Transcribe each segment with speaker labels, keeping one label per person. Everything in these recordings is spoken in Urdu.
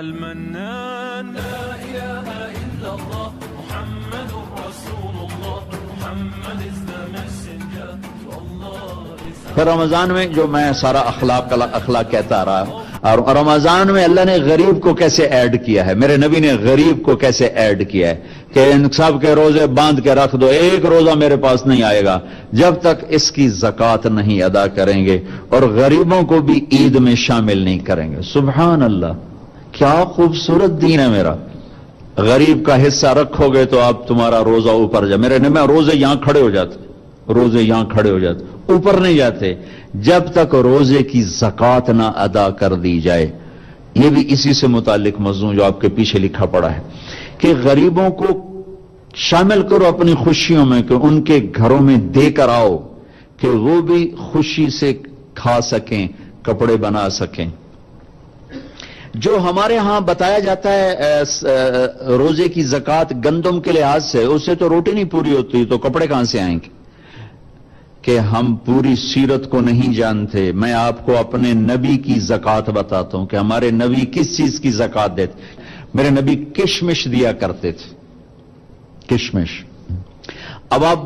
Speaker 1: المنان لا إله إلا الله محمد رسول الله محمد is the messenger Allah is.
Speaker 2: پھر رمضان میں جو میں سارا اخلاق کہتا رہا، اور رمضان میں اللہ نے غریب کو کیسے ایڈ کیا ہے، میرے نبی نے غریب کو کیسے ایڈ کیا ہے کہ ان سب کے روزے باندھ کے رکھ دو، ایک روزہ میرے پاس نہیں آئے گا جب تک اس کی زکوٰۃ نہیں ادا کریں گے، اور غریبوں کو بھی عید میں شامل نہیں کریں گے۔ سبحان اللہ، کیا خوبصورت دین ہے میرا۔ غریب کا حصہ رکھو گے تو آپ تمہارا روزہ اوپر جائے۔ میرے نبی روزے یہاں کھڑے ہو جاتے، روزے یہاں کھڑے ہو جاتے، اوپر نہیں جاتے جب تک روزے کی زکوٰۃ نہ ادا کر دی جائے۔ یہ بھی اسی سے متعلق مضمون جو آپ کے پیچھے لکھا پڑا ہے کہ غریبوں کو شامل کرو اپنی خوشیوں میں، کہ ان کے گھروں میں دے کر آؤ کہ وہ بھی خوشی سے کھا سکیں، کپڑے بنا سکیں۔ جو ہمارے ہاں بتایا جاتا ہے روزے کی زکوٰۃ گندم کے لحاظ سے، اس سے تو روٹی نہیں پوری ہوتی، تو کپڑے کہاں سے آئیں گے؟ کہ ہم پوری سیرت کو نہیں جانتے۔ میں آپ کو اپنے نبی کی زکوٰۃ بتاتا ہوں کہ ہمارے نبی کس چیز کی زکوٰۃ دیتے۔ میرے نبی کشمش دیا کرتے تھے، کشمش۔ اب آپ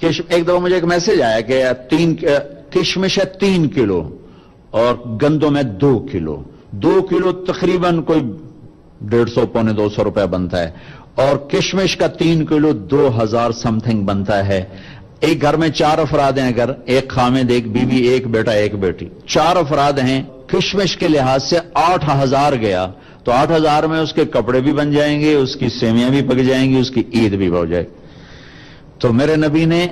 Speaker 2: ایک دفعہ مجھے ایک میسج آیا کہ کشمش ہے 3 کلو اور گندم ہے 2 کلو، 2 کلو تقریباً کوئی 150 پونے 200 روپے بنتا ہے، اور کشمش کا 3 کلو 2000 سم تھنگ بنتا ہے۔ ایک گھر میں 4 افراد ہیں، اگر ایک خامد، ایک بیوی، ایک بیٹا، ایک بیٹی، 4 افراد ہیں، کشمش کے لحاظ سے 8000 گیا، تو 8000 میں اس کے کپڑے بھی بن جائیں گے، اس کی سیویاں بھی پک جائیں گی، اس کی عید بھی ہو جائے۔ تو میرے نبی نے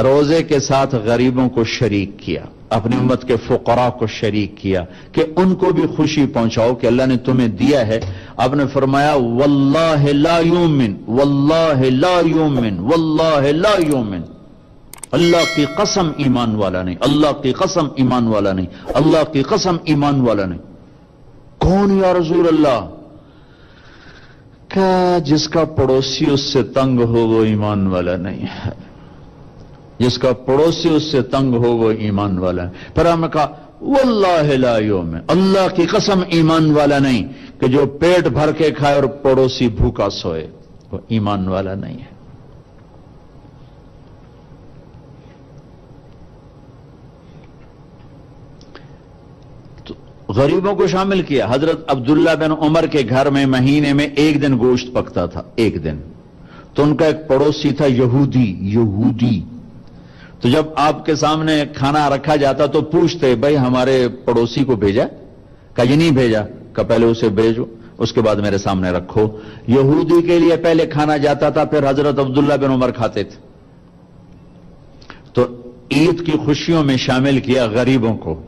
Speaker 2: روزے کے ساتھ غریبوں کو شریک کیا، اپنی امت کے فقراء کو شریک کیا کہ ان کو بھی خوشی پہنچاؤ کہ اللہ نے تمہیں دیا ہے۔ آپ نے فرمایا واللہ لا یؤمن، واللہ لا یؤمن، واللہ لا یؤمن، اللہ کی قسم ایمان والا نہیں، اللہ کی قسم ایمان والا نہیں، اللہ کی قسم ایمان والا نہیں۔ کون یا رسول اللہ؟ کہ جس کا پڑوسی اس سے تنگ ہو وہ ایمان والا نہیں ہے، جس کا پڑوسی اس سے تنگ ہو وہ ایمان والا ہے۔ پھر ہم نے کہا واللہ لا یؤمن، اللہ کی قسم ایمان والا نہیں، کہ جو پیٹ بھر کے کھائے اور پڑوسی بھوکا سوئے وہ ایمان والا نہیں ہے۔ تو غریبوں کو شامل کیا۔ حضرت عبداللہ بن عمر کے گھر میں مہینے میں 1 دن گوشت پکتا تھا، 1 دن۔ تو ان کا ایک پڑوسی تھا یہودی، تو جب آپ کے سامنے کھانا رکھا جاتا تو پوچھتے بھائی ہمارے پڑوسی کو بھیجا؟ کہا یہ نہیں بھیجا۔ کہا پہلے اسے بھیجو، اس کے بعد میرے سامنے رکھو۔ یہودی کے لیے پہلے کھانا جاتا تھا، پھر حضرت عبداللہ بن عمر کھاتے تھے۔ تو عید کی خوشیوں میں شامل کیا غریبوں کو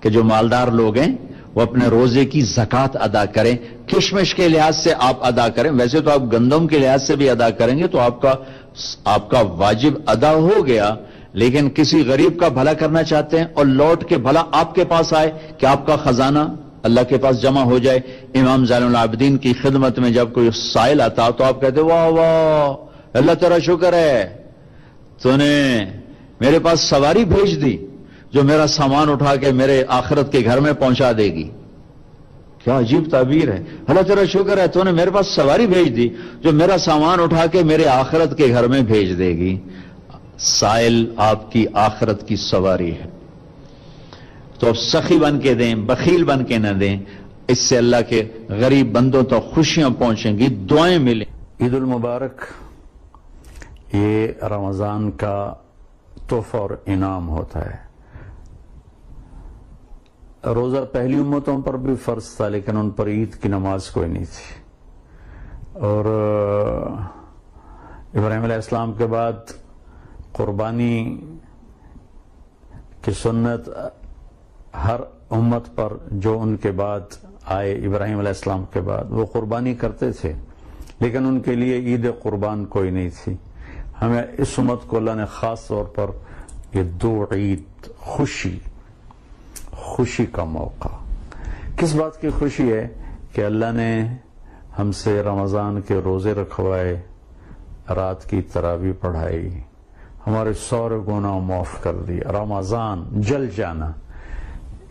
Speaker 2: کہ جو مالدار لوگ ہیں وہ اپنے روزے کی زکوٰۃ ادا کریں۔ کشمش کے لحاظ سے آپ ادا کریں، ویسے تو آپ گندم کے لحاظ سے بھی ادا کریں گے تو آپ کا واجب ادا ہو گیا، لیکن کسی غریب کا بھلا کرنا چاہتے ہیں اور لوٹ کے بھلا آپ کے پاس آئے کہ آپ کا خزانہ اللہ کے پاس جمع ہو جائے۔ امام زین العابدین کی خدمت میں جب کوئی سائل آتا تو آپ کہتے واہ واہ اللہ تیرا شکر ہے، تو نے میرے پاس سواری بھیج دی جو میرا سامان اٹھا کے میرے آخرت کے گھر میں پہنچا دے گی۔ کیا عجیب تعبیر ہے، اللہ تیرا شکر ہے تو نے میرے پاس سواری بھیج دی جو میرا سامان اٹھا کے میرے آخرت کے گھر میں بھیج دے گی۔ سائل آپ کی آخرت کی سواری ہے، تو اب سخی بن کے دیں، بخیل بن کے نہ دیں، اس سے اللہ کے غریب بندوں تک خوشیاں پہنچیں گی، دعائیں ملیں۔ عید المبارک یہ رمضان کا تحفہ اور انعام ہوتا ہے۔ روزہ پہلی امتوں پر بھی فرض تھا، لیکن ان پر عید کی نماز کوئی نہیں تھی، اور ابراہیم علیہ السلام کے بعد قربانی کی سنت ہر امت پر جو ان کے بعد آئے، ابراہیم علیہ السلام کے بعد، وہ قربانی کرتے تھے، لیکن ان کے لیے عید قربان کوئی نہیں تھی۔ ہمیں اس امت کو اللہ نے خاص طور پر یہ 2 عید خوشی کا موقع۔ کس بات کی خوشی ہے؟ کہ اللہ نے ہم سے رمضان کے روزے رکھوائے، رات کی تراویح پڑھائی، ہمارے سارے گناہ معاف کر دی۔ رمضان جل جانا،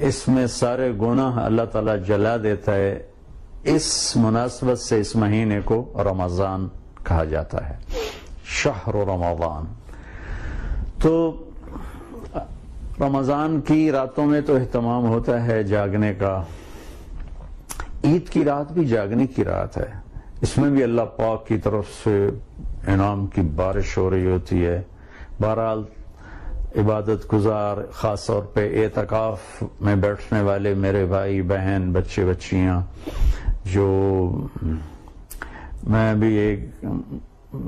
Speaker 2: اس میں سارے گناہ اللہ تعالیٰ جلا دیتا ہے اس مناسبت سے اس مہینے کو رمضان کہا جاتا ہے، شہر رمضان۔ تو رمضان کی راتوں میں تو اہتمام ہوتا ہے جاگنے کا، عید کی رات بھی جاگنے کی رات ہے، اس میں بھی اللہ پاک کی طرف سے انعام کی بارش ہو رہی ہوتی ہے۔ بہرحال عبادت گزار، خاص طور پہ اعتکاف میں بیٹھنے والے میرے بھائی بہن بچے بچیاں، جو میں بھی ایک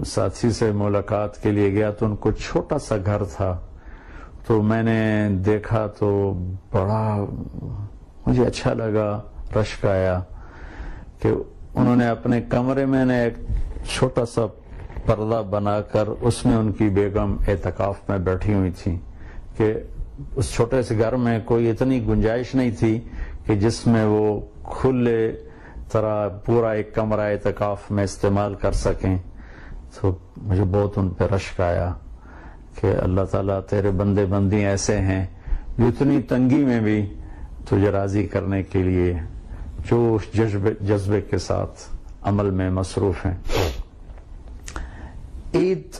Speaker 2: ساتھی سے ملاقات کے لیے گیا تو ان کو چھوٹا سا گھر تھا، تو میں نے دیکھا تو بڑا مجھے اچھا لگا، رشک آیا کہ انہوں نے اپنے کمرے میں نے ایک چھوٹا سا پردہ بنا کر اس میں ان کی بیگم اعتکاف میں بیٹھی ہوئی تھی، کہ اس چھوٹے سے گھر میں کوئی اتنی گنجائش نہیں تھی کہ جس میں وہ کھلے طرح پورا ایک کمرہ اعتکاف میں استعمال کر سکیں۔ تو مجھے بہت ان پہ رشک آیا کہ اللہ تعالیٰ تیرے بندے بندی ایسے ہیں جو اتنی تنگی میں بھی تجھے راضی کرنے کے لیے جوش جذبے کے ساتھ عمل میں مصروف ہیں۔ عید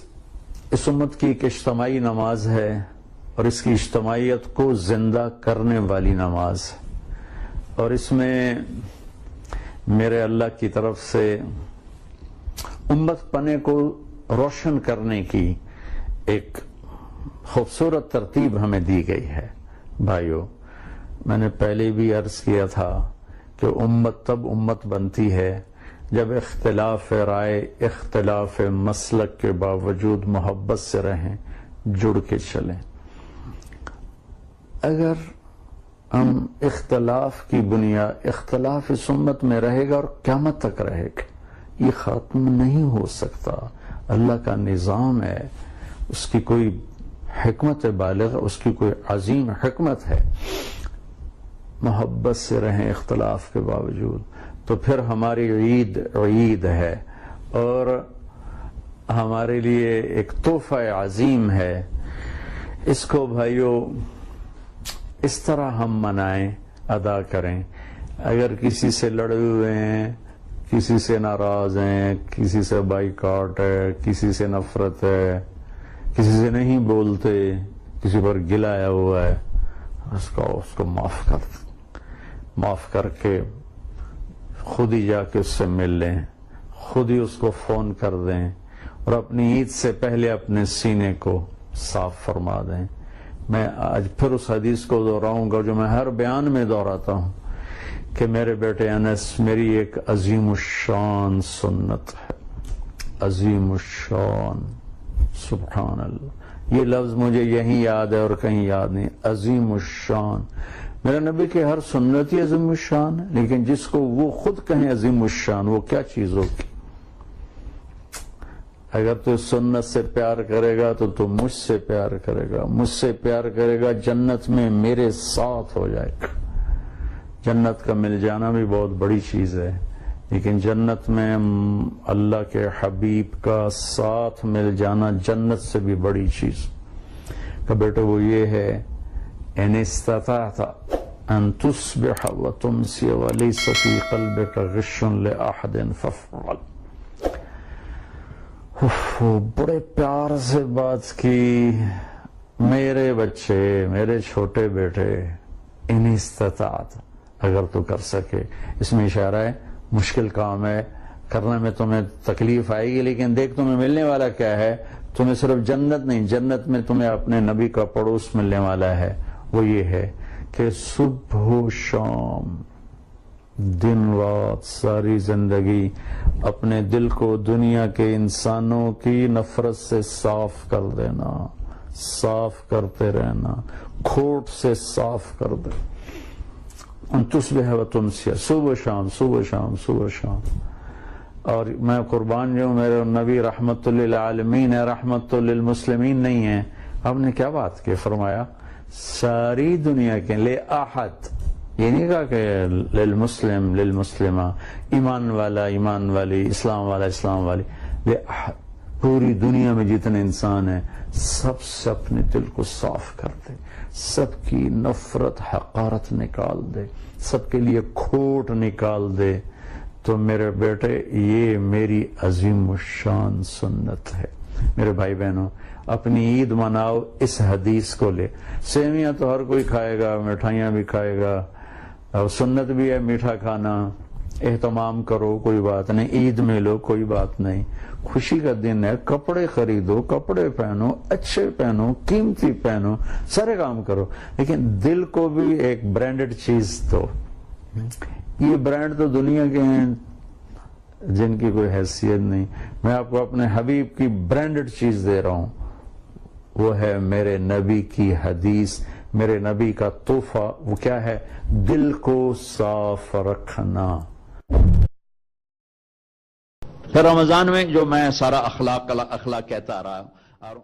Speaker 2: اس امت کی ایک اجتماعی نماز ہے اور اس کی اجتماعیت کو زندہ کرنے والی نماز ہے، اور اس میں میرے اللہ کی طرف سے امت پنے کو روشن کرنے کی ایک خوبصورت ترتیب ہمیں دی گئی ہے۔ بھائیو، میں نے پہلے بھی عرض کیا تھا کہ امت تب امت بنتی ہے جب اختلاف رائے، اختلاف مسلک کے باوجود محبت سے رہیں، جڑ کے چلیں۔ اگر ہم اختلاف کی بنیاد، اختلاف اس امت میں رہے گا اور قیامت تک رہے گا، یہ ختم نہیں ہو سکتا۔ اللہ کا نظام ہے، اس کی کوئی حکمت بالغ، اس کی کوئی عظیم حکمت ہے۔ محبت سے رہیں اختلاف کے باوجود، تو پھر ہماری عید عید ہے اور ہمارے لیے ایک تحفہ عظیم ہے۔ اس کو بھائیو اس طرح ہم منائیں، ادا کریں۔ اگر کسی سے لڑے ہوئے ہیں، کسی سے ناراض ہیں، کسی سے بائیکاٹ ہے، کسی سے نفرت ہے، کسی سے نہیں بولتے، کسی پر گلایا ہوا ہے، اس کو معاف کر کے خود ہی جا کے اس سے مل لیں، خود ہی اس کو فون کر دیں اور اپنی عید سے پہلے اپنے سینے کو صاف فرما دیں۔ میں آج پھر اس حدیث کو دہراؤں گا جو میں ہر بیان میں دہراتا ہوں کہ میرے بیٹے انس، میری ایک عظیم الشان سنت ہے، عظیم الشان، سبحان اللہ، یہ لفظ مجھے یہیں یاد ہے اور کہیں یاد نہیں، عظیم الشان۔ میرا نبی کے ہر سنت ہی عظیم الشان ہے، لیکن جس کو وہ خود کہیں عظیم الشان، وہ کیا چیز ہوگی؟ اگر تو سنت سے پیار کرے گا تو مجھ سے پیار کرے گا، مجھ سے پیار کرے گا جنت میں میرے ساتھ ہو جائے گا۔ جنت کا مل جانا بھی بہت بڑی چیز ہے، لیکن جنت میں اللہ کے حبیب کا ساتھ مل جانا جنت سے بھی بڑی چیز کا بیٹا وہ یہ ہے، ان استطعت ان تصبح وتمسی وليس في قلبك غش لأحد فافعل۔ بڑے پیار سے بات کی، میرے بچے، میرے چھوٹے بیٹے، ان استطاعت، اگر تو کر سکے۔ اس میں اشارہ ہے مشکل کام ہے، کرنے میں تمہیں تکلیف آئے گی، لیکن دیکھ تمہیں ملنے والا کیا ہے، تمہیں صرف جنت نہیں، جنت میں تمہیں اپنے نبی کا پڑوس ملنے والا ہے۔ وہ یہ ہے کہ صبح و شام، دن رات، ساری زندگی اپنے دل کو دنیا کے انسانوں کی نفرت سے صاف کر دینا، صاف کرتے رہنا، کھوٹ سے صاف کر دے۔ ان تصبح و تمسی، صبح شام، صبح شام، صبح شام۔ اور میں قربان جو میرے نبی رحمت للعالمین ہے، رحمت للمسلمین نہیں ہے۔ آپ نے کیا بات کی؟ فرمایا ساری دنیا کے لے احد، یہ نہیں کہا کہ للمسلم للمسلمہ، ایمان والا ایمان والی، اسلام والا اسلام والی، لے احد، پوری دنیا میں جتنے انسان ہیں سب سے اپنے دل کو صاف کر دے، سب کی نفرت حقارت نکال دے، سب کے لیے کھوٹ نکال دے،
Speaker 3: تو میرے بیٹے یہ میری عظیم الشان سنت ہے۔ میرے بھائی بہنوں، اپنی عید مناؤ اس حدیث کو لے۔ سیویاں تو ہر کوئی کھائے گا، مٹھائیاں بھی کھائے گا، اور سنت بھی ہے میٹھا کھانا، اہتمام کرو، کوئی بات نہیں، عید میں لو، کوئی بات نہیں، خوشی کا دن ہے، کپڑے خریدو، کپڑے پہنو، اچھے پہنو، قیمتی پہنو، سارے کام کرو، لیکن دل کو بھی ایک برانڈڈ چیز دو۔ یہ برانڈ تو دنیا کے ہیں جن کی کوئی حیثیت نہیں، میں آپ کو اپنے حبیب کی برانڈڈ چیز دے رہا ہوں، وہ ہے میرے نبی کی حدیث، میرے نبی کا تحفہ۔ وہ کیا ہے؟ دل کو صاف رکھنا۔
Speaker 2: پھر رمضان میں جو میں سارا اخلاق کہتا رہا اور